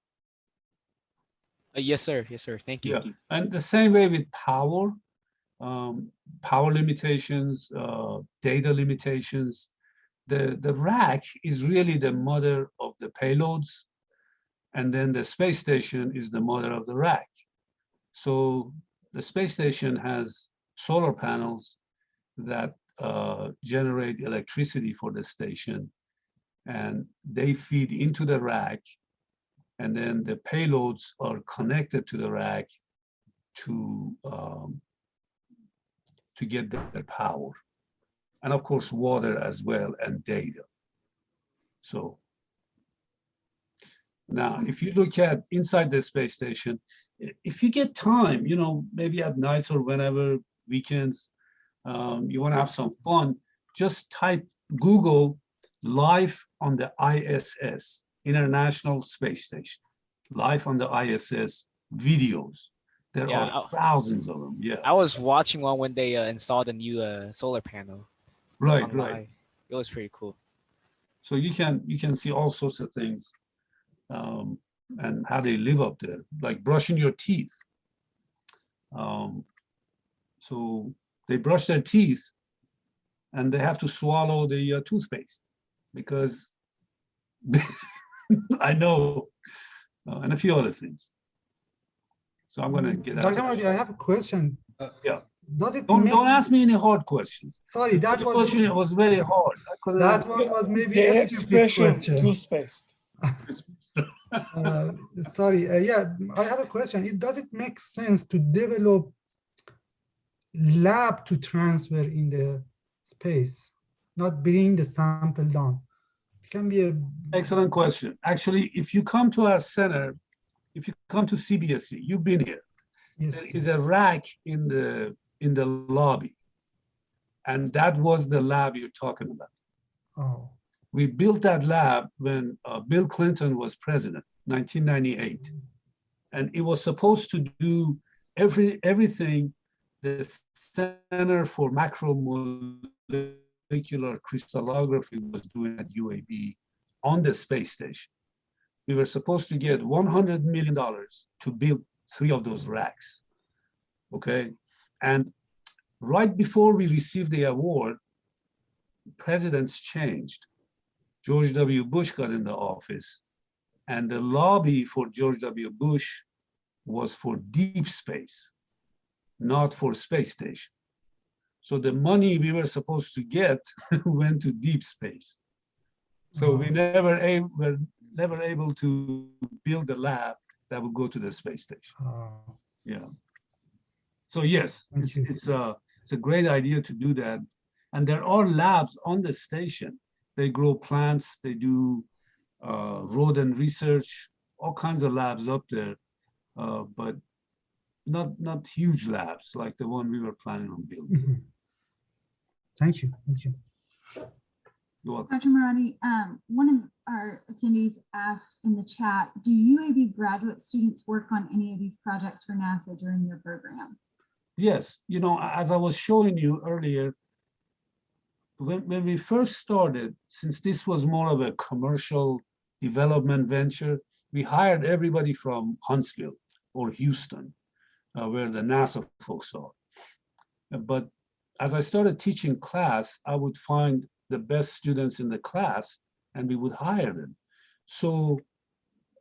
Yes, sir. Yes, sir. Thank you. Yeah, and the same way with power, power limitations, data limitations. The rack is really the mother of the payloads, and then the space station is the mother of the rack. So the space station has solar panels that generate electricity for the station, and they feed into the rack, and then the payloads are connected to the rack to get their power, and of course water as well, and data. So now, if you look at inside the space station, if you get time, you know, maybe at nights or whenever, weekends, you want to have some fun, just type Google life on the ISS, International Space Station, life on the ISS videos. There are thousands of them. Yeah, I was watching one when they installed a new solar panel. right, online. right. It was pretty cool. So you can see all sorts of things, and how they live up there, like brushing your teeth. So they brush their teeth, and they have to swallow the toothpaste because I know, and a few other things. So I'm going to get out. Dr. Moradi, I have a question. Yeah. Does it Don't ask me any hard questions. Sorry, that The was question was very hard. I couldn't that answer. one was maybe The a stupid expression question. toothpaste. Sorry, yeah, I have a question. Does it make sense to develop lab to transfer in the space, not bring the sample down? It can be a Excellent question. Actually, if you come to our center, if you come to CBSC, you've been here. Yes. There is a rack in the lobby, and that was the lab you're talking about. Oh. We built that lab when Bill Clinton was president, 1998, and it was supposed to do everything the Center for Macromolecular Crystallography was doing at UAB on the space station. We were supposed to get $100 million to build 3 of those racks, okay? And right before we received the award, presidents changed. George W. Bush got in the office, and the lobby for George W. Bush was for deep space, not for space station. So the money we were supposed to get went to deep space. So we were never able to build a lab that would go to the space station. Yeah. So yes, it's a great idea to do that. And there are labs on the station. They grow plants, they do rodent research, all kinds of labs up there, but not huge labs like the one we were planning on building. Thank you. Thank you. You're welcome. Dr. Moradi, one of our attendees asked in the chat, do UAB graduate students work on any of these projects for NASA during your program? Yes, you know, as I was showing you earlier, when we first started, since this was more of a commercial development venture, we hired everybody from Huntsville or Houston, where the NASA folks are. But as I started teaching class, I would find the best students in the class and we would hire them. So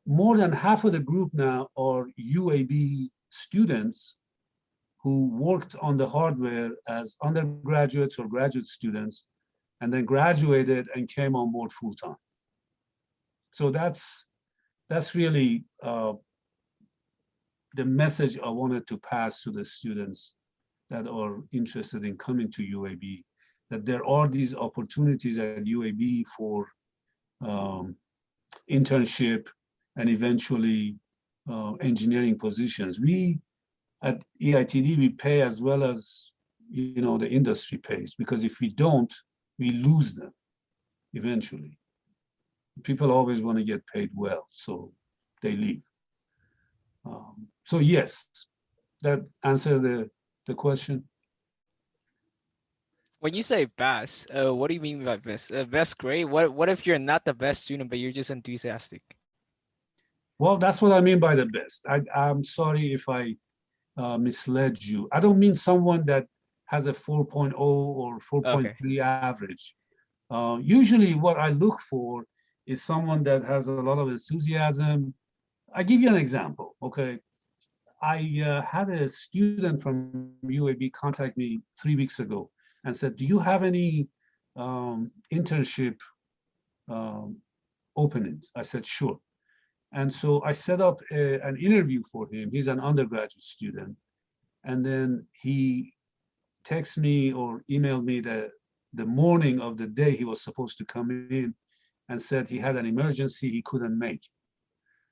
more than half of the group now are UAB students who worked on the hardware as undergraduates or graduate students and then graduated and came on board full time. So that's really the message I wanted to pass to the students that are interested in coming to UAB, that there are these opportunities at UAB for internship and eventually engineering positions. We at EITD, we pay as well as, you know, the industry pays, because if we don't, we lose them eventually. People always want to get paid well, so they leave. So yes, that answer the question. When you say best, what do you mean by best? Best grade? What if you're not the best student, but you're just enthusiastic? Well, that's what I mean by the best. I'm sorry if I misled you. I don't mean someone that has a 4.0 or 4.3 average. Usually what I look for is someone that has a lot of enthusiasm. I give you an example, okay? I had a student from UAB contact me 3 weeks ago and said, do you have any internship openings? I said, sure. And so I set up an interview for him. He's an undergraduate student. And then he texted me or emailed me the morning of the day he was supposed to come in and said he had an emergency, he couldn't make.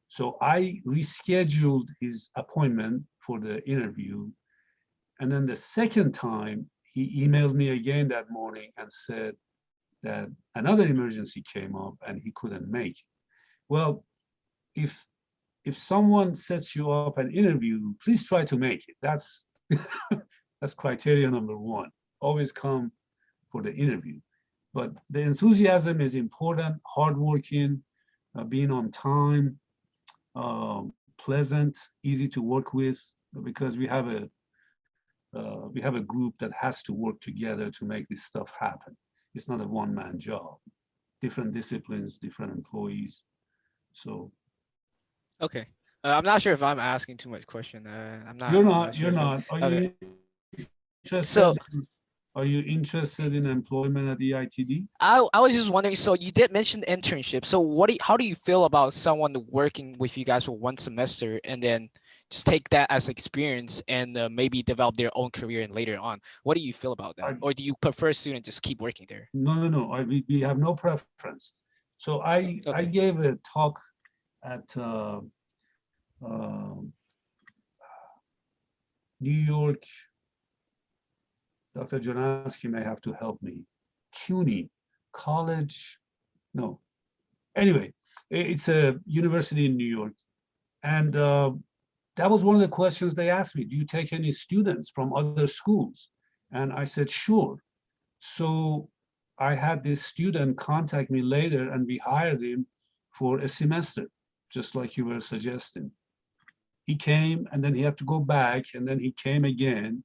So I rescheduled his appointment for the interview. And then the second time, he emailed me again that morning and said that another emergency came up and he couldn't make it. Well, if someone sets you up an interview, please try to make it. That's that's criteria number one. Always come for the interview. But the enthusiasm is important, hardworking, being on time, pleasant, easy to work with, because we have a group that has to work together to make this stuff happen. It's not a one-man job. Different disciplines, different employees. So. Okay. I'm not sure if I'm asking too much question. I'm not. You're I'm not. sure You're if I'm- not. Are okay. you interested? So- Are you interested in employment at EITD? I was just wondering, so you did mention internship. So how do you feel about someone working with you guys for one semester and then just take that as experience and maybe develop their own career and later on? What do you feel about that? Or do you prefer students just keep working there? No. We have no preference. So I gave a talk at New York. Dr. Jonaski may have to help me. CUNY College, no. Anyway, it's a university in New York. And that was one of the questions they asked me. Do you take any students from other schools? And I said, sure. So I had this student contact me later and we hired him for a semester, just like you were suggesting. He came and then he had to go back and then he came again.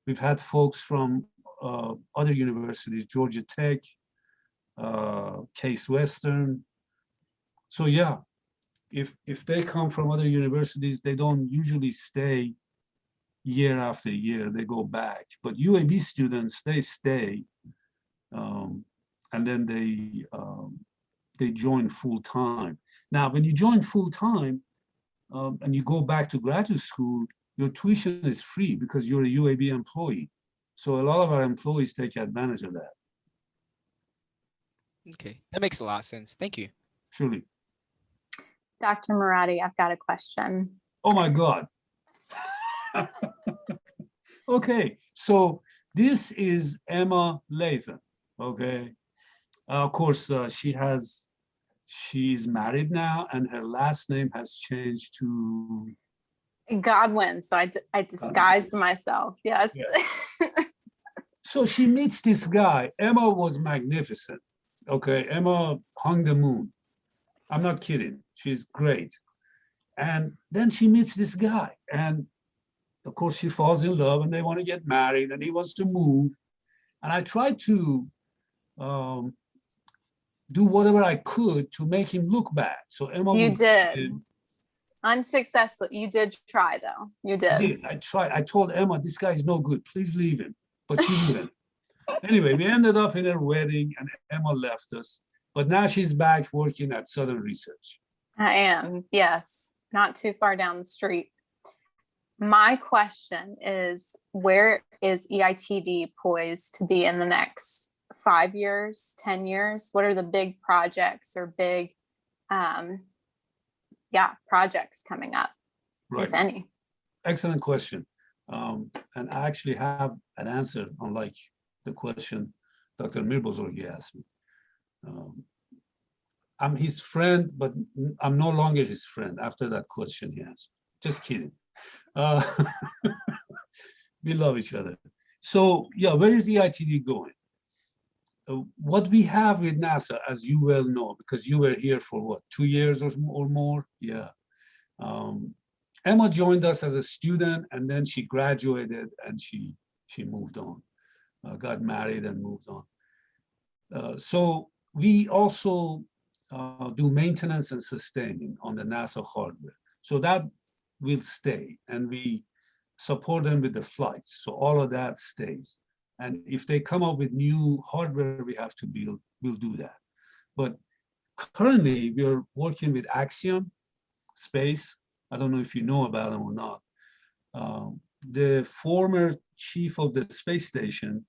We've had folks from other universities, Georgia Tech, Case Western. So yeah, if they come from other universities, they don't usually stay year after year, they go back. But UAB students, they stay, and then they join full time. Now, when you join full time and you go back to graduate school, your tuition is free because you're a UAB employee. So a lot of our employees take advantage of that. Okay, that makes a lot of sense. Thank you. Surely. Dr. Moradi, I've got a question. Oh my God. Okay, so this is Emma Latham, okay? Of course, she's married now, and her last name has changed to Godwin. So I disguised myself. Yes. Yeah. So she meets this guy. Emma was magnificent. Okay, Emma hung the moon. I'm not kidding. She's great. And then she meets this guy, and of course she falls in love, and they want to get married, and he wants to move. And I tried to do whatever I could to make him look bad. So Emma, You would- did. Unsuccessful. You did try though. You I did. did. I tried. I told Emma, this guy is no good. Please leave him. But she wouldn't. Anyway, we ended up in her wedding, and Emma left us. But now she's back working at Southern Research. I am. Yes. Not too far down the street. My question is, where is EITD poised to be in the next 5 years, 10 years? What are the big projects or big, projects coming up, if any? Excellent question. And I actually have an answer, unlike the question Dr. Mirbozorgi asked me. I'm his friend, but I'm no longer his friend after that question he asked. Just kidding. We love each other. So yeah, where is EITD going? What we have with NASA, as you well know, because you were here for what, 2 years or more? Yeah. Emma joined us as a student, and then she graduated, and she moved on, got married and moved on. So we also do maintenance and sustaining on the NASA hardware. So that will stay, and we support them with the flights. So all of that stays. And if they come up with new hardware we have to build, we'll do that. But currently, we're working with Axiom Space. I don't know if you know about them or not. The former chief of the space station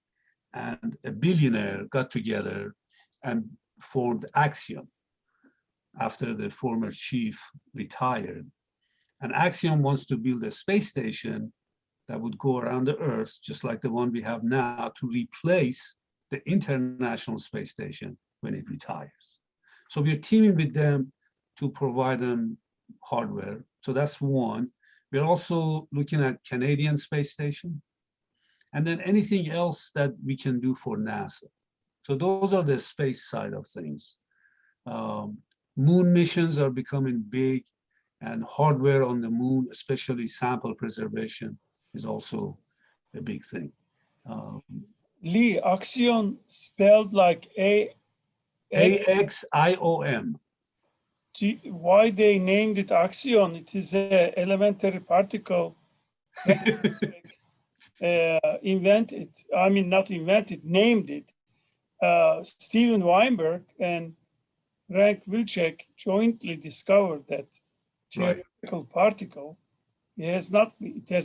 and a billionaire got together and formed Axiom after the former chief retired. And Axiom wants to build a space station that would go around the Earth, just like the one we have now, to replace the International Space Station when it retires. So we're teaming with them to provide them hardware. So that's one. We're also looking at Canadian Space Station, and then anything else that we can do for NASA. So those are the space side of things. Moon missions are becoming big, and hardware on the moon, especially sample preservation, is also a big thing. Lee, Axiom spelled like AXIOM. Why they named it Axiom? It is an elementary particle invented. I mean, not invented, named it. Steven Weinberg and Frank Wilczek jointly discovered that theoretical particle. It has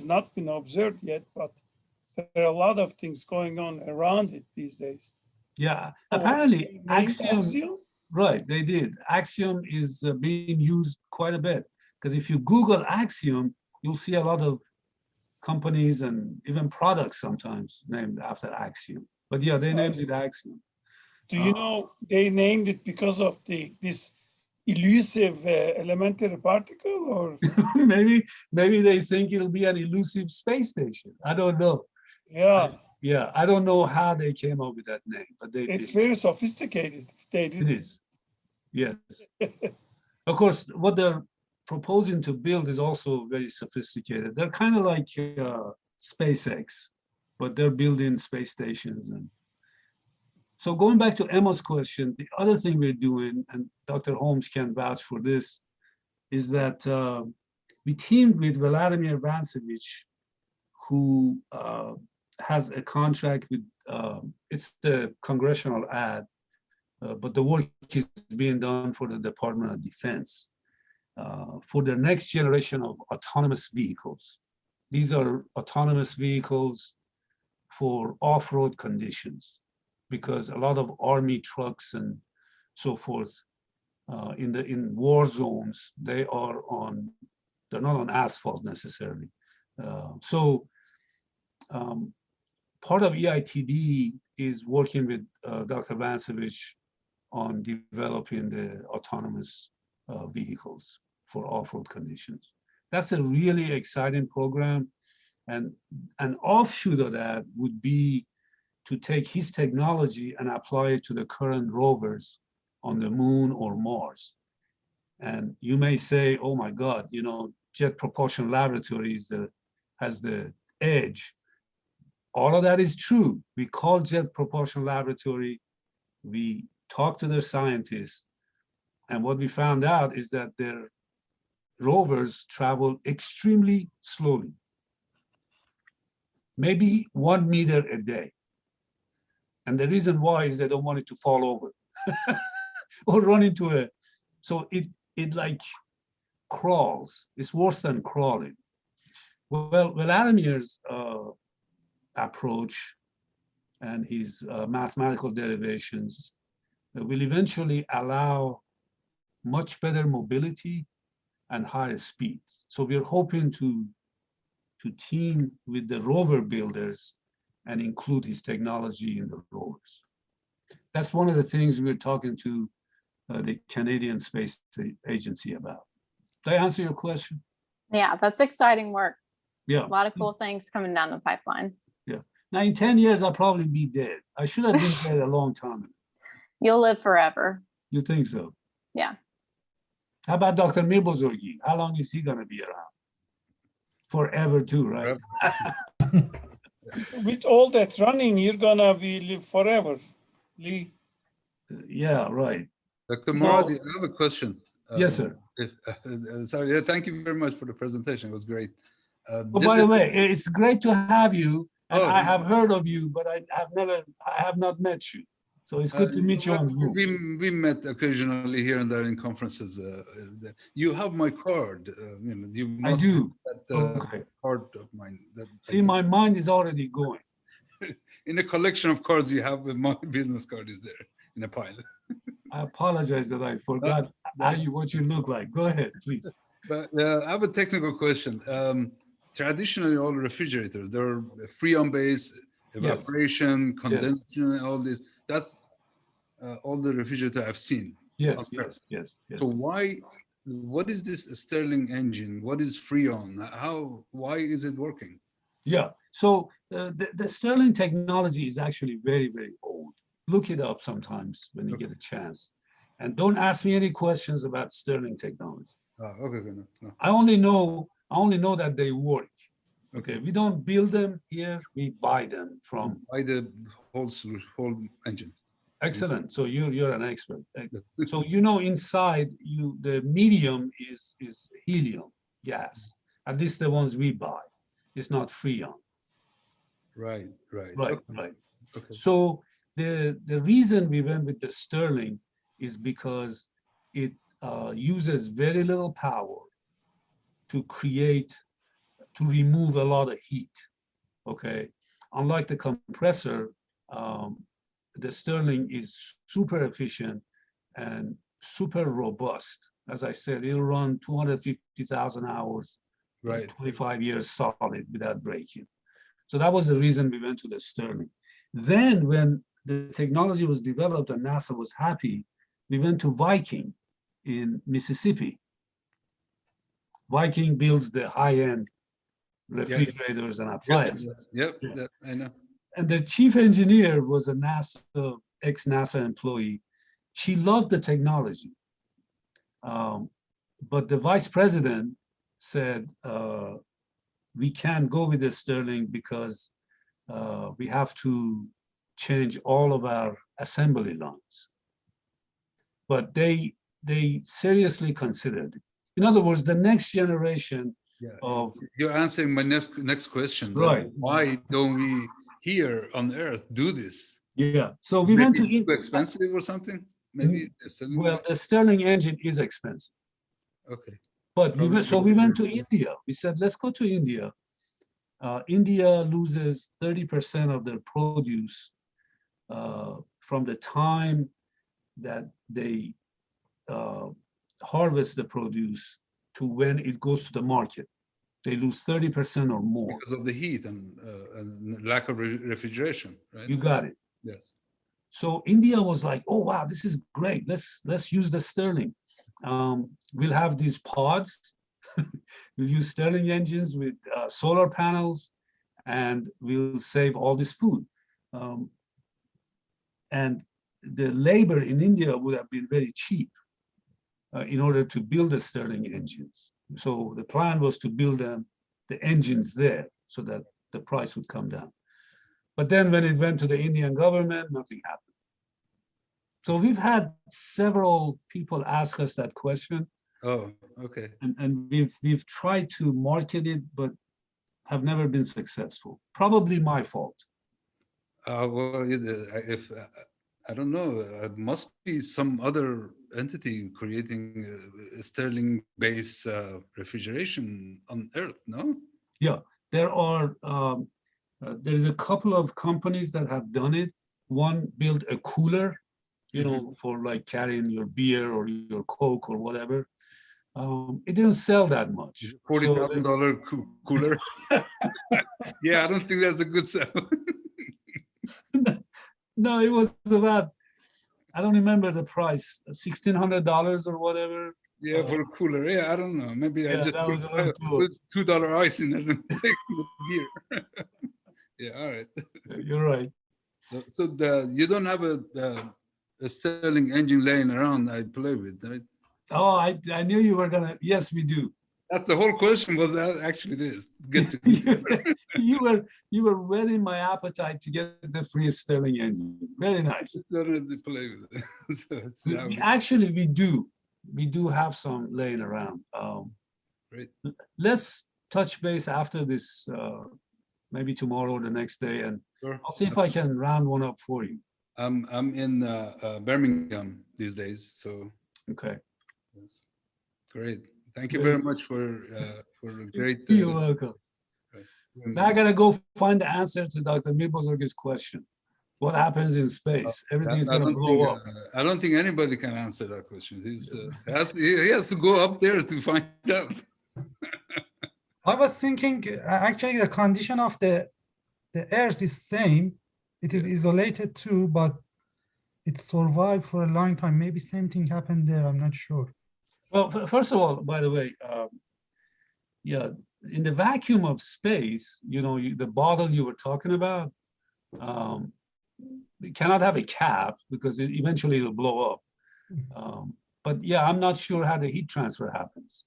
not been observed yet, but there are a lot of things going on around it these days. Yeah, apparently Axiom, right, they did. Axiom is being used quite a bit, because if you Google Axiom, you'll see a lot of companies and even products sometimes named after Axiom. But yeah, they named it Axiom. Do you know they named it because of this elusive elementary particle, or maybe they think it'll be an elusive space station? I don't know. Yeah. I don't know how they came up with that name, but it's very sophisticated. They did. It is. Yes. Of course, what they're proposing to build is also very sophisticated. They're kind of like SpaceX, but they're building space stations. And so going back to Emma's question, the other thing we're doing, and Dr. Holmes can vouch for this, is that we teamed with Vladimir Vancevich, who has a contract with, it's the congressional ad, but the work is being done for the Department of Defense for the next generation of autonomous vehicles. These are autonomous vehicles for off-road conditions, because a lot of Army trucks and so forth in war zones, they're not on asphalt necessarily. Part of EITD is working with Dr. Vancevich on developing the autonomous vehicles for off-road conditions. That's a really exciting program. And an offshoot of that would be to take his technology and apply it to the current rovers on the moon or Mars. And you may say, oh my God, you know, Jet Propulsion Laboratories has the edge. All of that is true. We call Jet Propulsion Laboratory, we talk to their scientists, and what we found out is that their rovers travel extremely slowly, maybe 1 meter a day. And the reason why is they don't want it to fall over or run into a, so it like crawls. It's worse than crawling. Well, Vladimir's approach and his mathematical derivations will eventually allow much better mobility and higher speeds. So we're hoping to team with the rover builders and include his technology in the rovers. That's one of the things we're talking to the Canadian Space Agency about. Did I answer your question? Yeah, that's exciting work. Yeah. A lot of cool things coming down the pipeline. Yeah. Now in 10 years, I'll probably be dead. I should have been dead a long time ago. You'll live forever. You think so? Yeah. How about Dr. Mirbozorgi? How long is he going to be around? Forever too, right? With all that running, you're gonna be live forever, Lee. Yeah, right. Dr. Moradi, I have a question. Yes, sir. Sorry, yeah, thank you very much for the presentation. It was great. Oh, by the way, it's great to have you. And Oh, I have heard of you, but I have not met you. So it's good to meet you on Zoom. We met occasionally here and there in conferences. You have my card. You know, you must I do. have that, Okay. card of mine. See, my mind is already going. In a collection of cards you have, my business card is there in a pile. I apologize that I forgot what you look like. Go ahead, please. But I have a technical question. Traditionally, all refrigerators, they're freon based, evaporation, condensation, all this. That's all the refrigerator I've seen. Yes. So what is this Stirling engine? What is freon? Why is it working? Yeah, so the Stirling technology is actually very, very old. Look it up sometimes when you get a chance. And don't ask me any questions about Stirling technology. Okay, no. I only know that they work. Okay, we don't build them here, we buy them from. Buy the whole engine. Excellent. So you're an expert. So you know inside the medium is helium gas. At least the ones we buy. It's not freon. Right. Okay. So the reason we went with the Stirling is because it uses very little power to remove a lot of heat. Okay. Unlike the compressor, the Stirling is super efficient and super robust. As I said, it'll run 250,000 hours, 25 years solid without breaking. So that was the reason we went to the Stirling. Then when the technology was developed and NASA was happy, we went to Viking in Mississippi. Viking builds the high-end refrigerators and appliances. Yep, I know. And the chief engineer was a ex-NASA employee. She loved the technology. But the vice president said, we can't go with the Stirling because we have to change all of our assembly lines. But they seriously considered it. In other words, the next generation of... You're answering my next question. Right. Why don't we here on Earth do this? Yeah, so we went to... Too expensive or something? Maybe. Well, the Stirling engine is expensive. Okay. But we went to India. We said, let's go to India. India loses 30% of their produce from the time that they harvest the produce to when it goes to the market. They lose 30% or more. Because of the heat and lack of refrigeration, right? You got it. Yes. So India was like, oh, wow, this is great. Let's use the Stirling. We'll have these pods. We'll use Stirling engines with solar panels, and we'll save all this food. And the labor in India would have been very cheap in order to build the Stirling engines. So the plan was to build the engines there so that the price would come down. But then when it went to the Indian government, nothing happened. So we've had several people ask us that question. Oh, okay. And we've tried to market it, but have never been successful. Probably my fault. Well, if I don't know, it must be some other entity creating a Stirling-based refrigeration on Earth, no? Yeah, there are. There is a couple of companies that have done it. One built a cooler, you know, for like carrying your beer or your Coke or whatever. It didn't sell that much. $40,000 cooler. Yeah, I don't think that's a good sell. No, it was about, I don't remember the price, $1,600 or whatever. Yeah, for a cooler. Yeah, I don't know. Maybe I just that was a put $2 ice in it and take the beer. Yeah, all right. You're right. So you don't have a Stirling engine laying around I play with, right? Oh, I knew you were gonna. Yes, we do. That's the whole question. Was that actually this? Get to you were whetting my appetite to get the free Stirling engine. Very nice. Don't have to play with it. So we do have some laying around. Great. Let's touch base after this, maybe tomorrow or the next day, and sure. I'll see if I can round one up for you. I'm in Birmingham these days, so okay. Yes. Great. Thank you very much for a great. You're welcome. Now I gotta go find the answer to Dr. Mirbozorg's question. What happens in space? Everything's gonna blow up. I don't think anybody can answer that question. He has to go up there to find out. I was thinking, actually, the condition of the Earth is same. It is isolated too, but it survived for a long time. Maybe same thing happened there. I'm not sure. Well, first of all, by the way, yeah, in the vacuum of space, you know, the bottle you were talking about, it cannot have a cap because eventually it'll blow up. But yeah, I'm not sure how the heat transfer happens.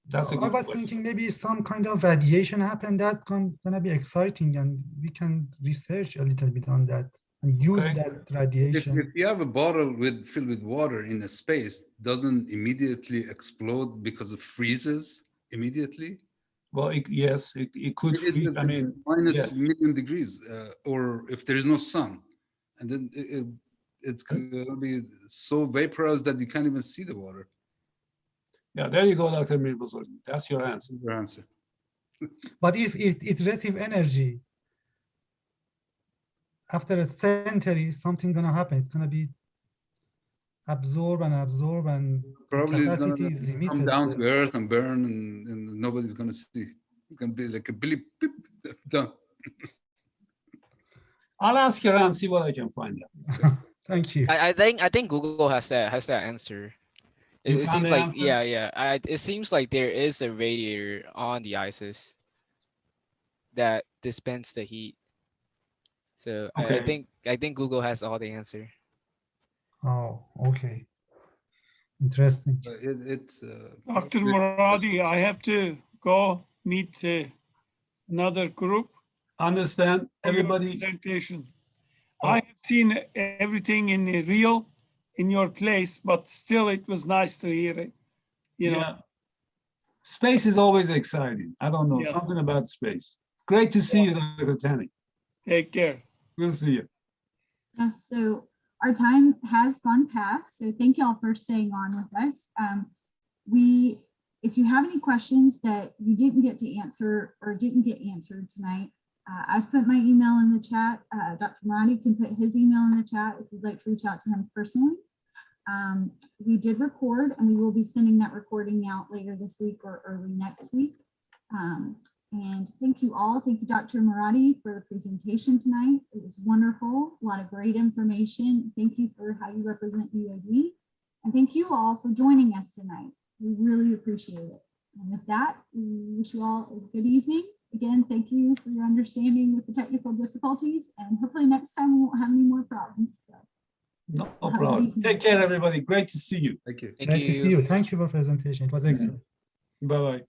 That's a good I was thinking maybe some kind of radiation happened. That's gonna be exciting, and we can research a little bit on that and use that radiation. If you have a bottle filled with water in a space, doesn't immediately explode because it freezes immediately? Well, yes, it could freeze. I mean, minus million degrees, or if there is no sun, and then it's going to be so vaporized that you can't even see the water. Yeah, there you go, Dr. Mirbozorgi. That's your answer. Your answer. But if it receives energy, after a century, something gonna happen. It's gonna be absorb, and probably it's capacity gonna is limited. Come down to earth and burn, and nobody's gonna see. It's gonna be like a blip, done. I'll ask around, see what I can find out. Thank you. I think Google has that answer. It seems like answer? it seems like there is a radiator on the ISIS that dispenses the heat. So okay. I think Google has all the answer. Oh, okay. Interesting. It's Dr. Moradi, I have to go meet another group. Understand, everybody. Presentation. I have seen everything in real in your place, but still it was nice to hear it. You know. Space is always exciting. I don't know, something about space. Great to see you, Dr. Tani. Take care. We'll see you. Yes, so our time has gone past, so thank you all for staying on with us. If you have any questions that you didn't get to answer or didn't get answered tonight, I've put my email in the chat. Dr. Moradi can put his email in the chat if you'd like to reach out to him personally. We did record, and we will be sending that recording out later this week or early next week. And thank you all. Thank you, Dr. Moradi, for the presentation tonight. It was wonderful. A lot of great information. Thank you for how you represent UAB. And thank you all for joining us tonight. We really appreciate it. And with that, we wish you all a good evening. Again, thank you for your understanding with the technical difficulties, and hopefully next time we won't have any more problems. So, no problem. Take care, everybody. Great to see you. Thank you. Great to see you. Thank you for presentation. It was excellent. Bye-bye.